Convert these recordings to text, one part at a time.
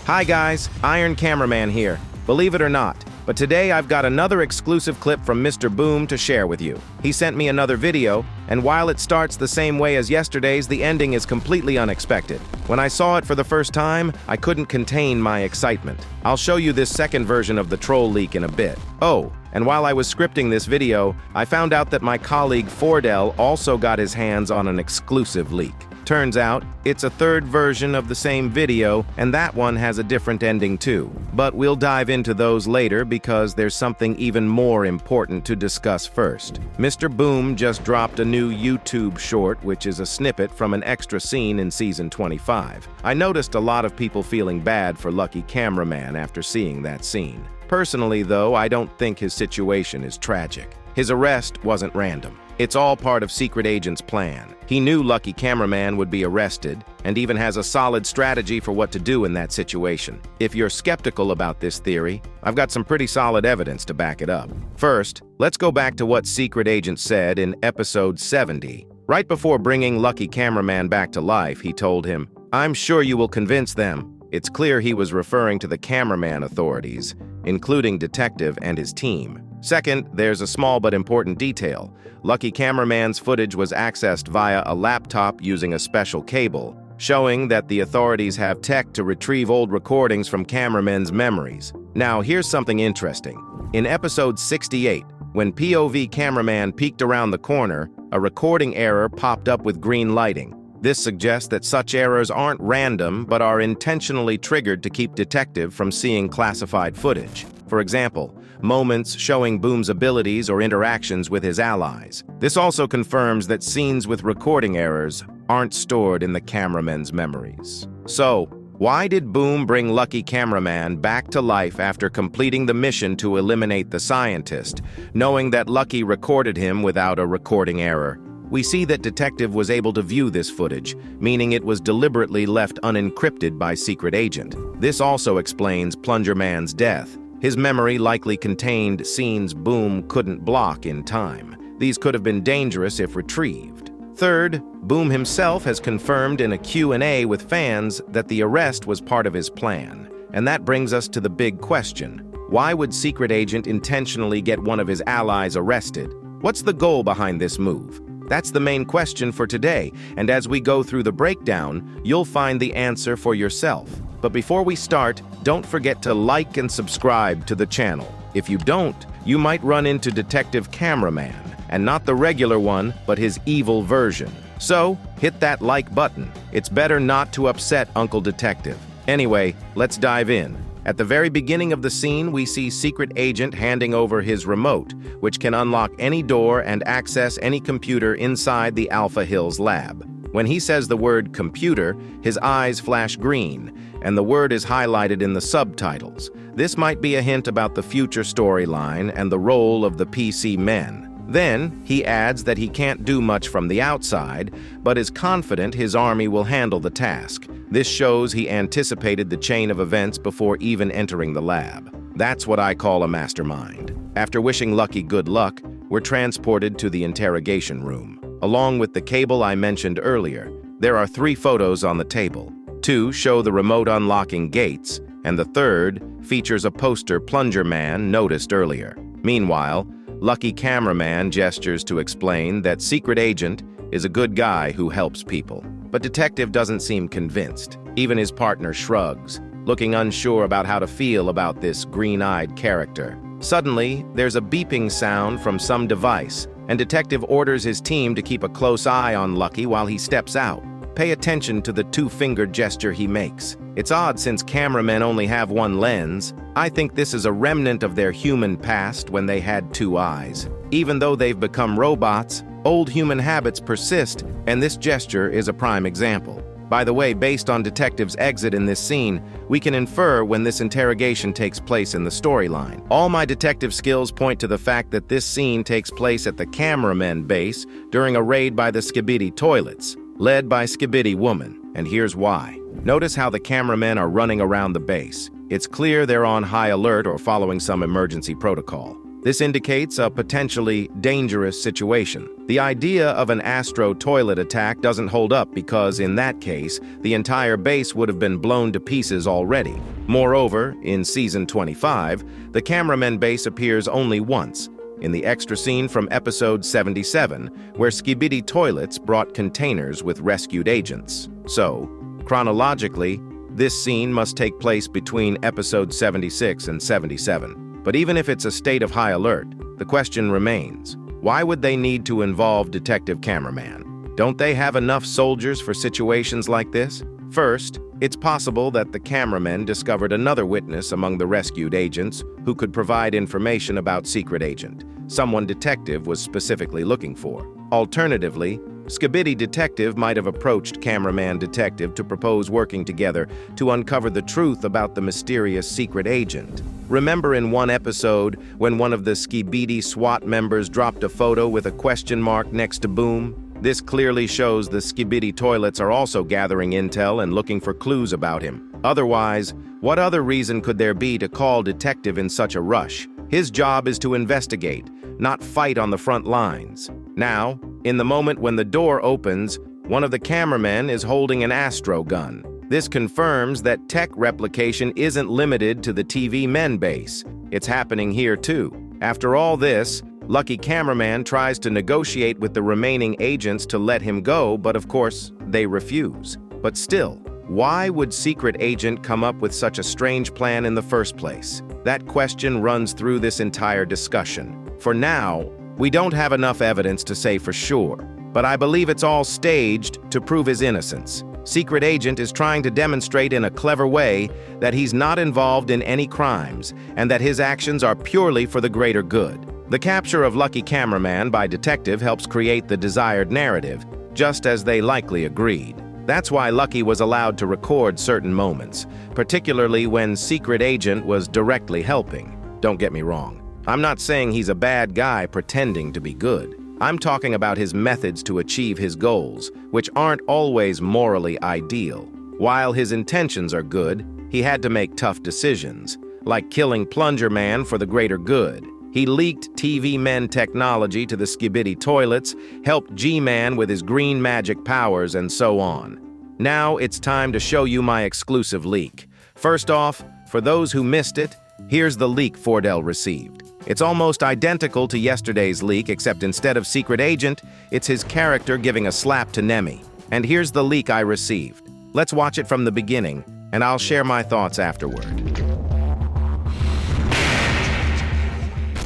Hi guys, Iron Cameraman here. Believe it or not, but today I've got another exclusive clip from Mr. Boom to share with you. He sent me another video, and while it starts the same way as yesterday's, the ending is completely unexpected. When I saw it for the first time, I couldn't contain my excitement. I'll show you this second version of the troll leak in a bit. Oh, and while I was scripting this video, I found out that my colleague Fordell also got his hands on an exclusive leak. Turns out, it's a third version of the same video, and that one has a different ending too. But we'll dive into those later because there's something even more important to discuss first. Mr. Boom just dropped a new YouTube short, which is a snippet from an extra scene in Season 25. I noticed a lot of people feeling bad for Lucky Cameraman after seeing that scene. Personally, though, I don't think his situation is tragic. His arrest wasn't random. It's all part of Secret Agent's plan. He knew Lucky Cameraman would be arrested, and even has a solid strategy for what to do in that situation. If you're skeptical about this theory, I've got some pretty solid evidence to back it up. First, let's go back to what Secret Agent said in episode 70. Right before bringing Lucky Cameraman back to life, he told him, "I'm sure you will convince them." It's clear he was referring to the cameraman authorities, including Detective and his team. Second, there's a small but important detail. Lucky Cameraman's footage was accessed via a laptop using a special cable, showing that the authorities have tech to retrieve old recordings from Cameraman's memories. Now, here's something interesting. In episode 68, when POV Cameraman peeked around the corner, a recording error popped up with green lighting. This suggests that such errors aren't random, but are intentionally triggered to keep Detective from seeing classified footage. For example, moments showing Boom's abilities or interactions with his allies. This also confirms that scenes with recording errors aren't stored in the cameraman's memories. So, why did Boom bring Lucky Cameraman back to life after completing the mission to eliminate the scientist, knowing that Lucky recorded him without a recording error? We see that Detective was able to view this footage, meaning it was deliberately left unencrypted by Secret Agent. This also explains Plunger Man's death. His memory likely contained scenes Boom couldn't block in time. These could have been dangerous if retrieved. Third, Boom himself has confirmed in a Q&A with fans that the arrest was part of his plan. And that brings us to the big question. Why would Secret Agent intentionally get one of his allies arrested? What's the goal behind this move? That's the main question for today, and as we go through the breakdown, you'll find the answer for yourself. But before we start, don't forget to like and subscribe to the channel. If you don't, you might run into Detective Cameraman, and not the regular one, but his evil version. So, hit that like button. It's better not to upset Uncle Detective. Anyway, let's dive in. At the very beginning of the scene, we see Secret Agent handing over his remote, which can unlock any door and access any computer inside the Alpha Hills lab. When he says the word computer, his eyes flash green, and the word is highlighted in the subtitles. This might be a hint about the future storyline and the role of the PC men. Then, he adds that he can't do much from the outside, but is confident his army will handle the task. This shows he anticipated the chain of events before even entering the lab. That's what I call a mastermind. After wishing Lucky good luck, we're transported to the interrogation room. Along with the cable I mentioned earlier, there are 3 photos on the table. 2 show the remote unlocking gates, and the third features a poster Plunger Man noticed earlier. Meanwhile, Lucky Cameraman gestures to explain that Secret Agent is a good guy who helps people. But Detective doesn't seem convinced. Even his partner shrugs, looking unsure about how to feel about this green-eyed character. Suddenly, there's a beeping sound from some device, and Detective orders his team to keep a close eye on Lucky while he steps out. Pay attention to the 2-finger gesture he makes. It's odd since cameramen only have one lens. I think this is a remnant of their human past when they had 2 eyes. Even though they've become robots, old human habits persist, and this gesture is a prime example. By the way, based on Detective's exit in this scene, we can infer when this interrogation takes place in the storyline. All my detective skills point to the fact that this scene takes place at the Cameraman base during a raid by the Skibidi Toilets, led by Skibidi Woman, and here's why. Notice how the cameramen are running around the base. It's clear they're on high alert or following some emergency protocol. This indicates a potentially dangerous situation. The idea of an Astro toilet attack doesn't hold up because, in that case, the entire base would have been blown to pieces already. Moreover, in Season 25, the Cameraman base appears only once, in the extra scene from Episode 77, where Skibidi Toilets brought containers with rescued agents. So, chronologically, this scene must take place between Episode 76 and 77. But even if it's a state of high alert, the question remains, why would they need to involve Detective Cameraman? Don't they have enough soldiers for situations like this? First, it's possible that the cameraman discovered another witness among the rescued agents who could provide information about Secret Agent, someone Detective was specifically looking for. Alternatively, Skibidi Detective might have approached Cameraman Detective to propose working together to uncover the truth about the mysterious secret agent. Remember in one episode when one of the Skibidi SWAT members dropped a photo with a question mark next to Boom? This clearly shows the Skibidi Toilets are also gathering intel and looking for clues about him. Otherwise, what other reason could there be to call Detective in such a rush? His job is to investigate, not fight on the front lines. Now, in the moment when the door opens, one of the cameramen is holding an Astro gun. This confirms that tech replication isn't limited to the TV men base. It's happening here too. After all this, Lucky Cameraman tries to negotiate with the remaining agents to let him go, but of course, they refuse. But still, why would Secret Agent come up with such a strange plan in the first place? That question runs through this entire discussion. For now, we don't have enough evidence to say for sure, but I believe it's all staged to prove his innocence. Secret Agent is trying to demonstrate in a clever way that he's not involved in any crimes and that his actions are purely for the greater good. The capture of Lucky Cameraman by Detective helps create the desired narrative, just as they likely agreed. That's why Lucky was allowed to record certain moments, particularly when Secret Agent was directly helping. Don't get me wrong. I'm not saying he's a bad guy pretending to be good. I'm talking about his methods to achieve his goals, which aren't always morally ideal. While his intentions are good, he had to make tough decisions, like killing Plunger Man for the greater good. He leaked TV men technology to the Skibidi Toilets, helped G-Man with his green magic powers, and so on. Now it's time to show you my exclusive leak. First off, for those who missed it, here's the leak Fordell received. It's almost identical to yesterday's leak, except instead of Secret Agent, it's his character giving a slap to Nemi. And here's the leak I received. Let's watch it from the beginning, and I'll share my thoughts afterward.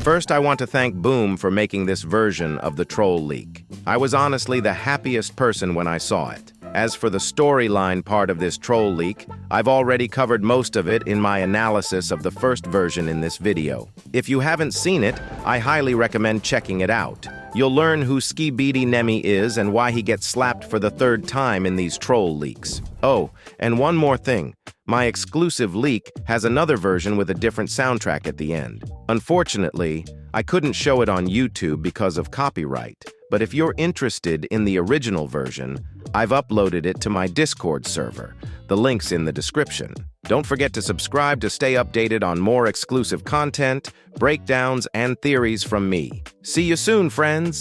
First, I want to thank Boom for making this version of the troll leak. I was honestly the happiest person when I saw it. As for the storyline part of this troll leak, I've already covered most of it in my analysis of the first version in this video. If you haven't seen it, I highly recommend checking it out. You'll learn who Skibidi Nemi is and why he gets slapped for the third time in these troll leaks. Oh, and one more thing. My exclusive leak has another version with a different soundtrack at the end. Unfortunately, I couldn't show it on YouTube because of copyright, but if you're interested in the original version, I've uploaded it to my Discord server. The link's in the description. Don't forget to subscribe to stay updated on more exclusive content, breakdowns, and theories from me. See you soon, friends!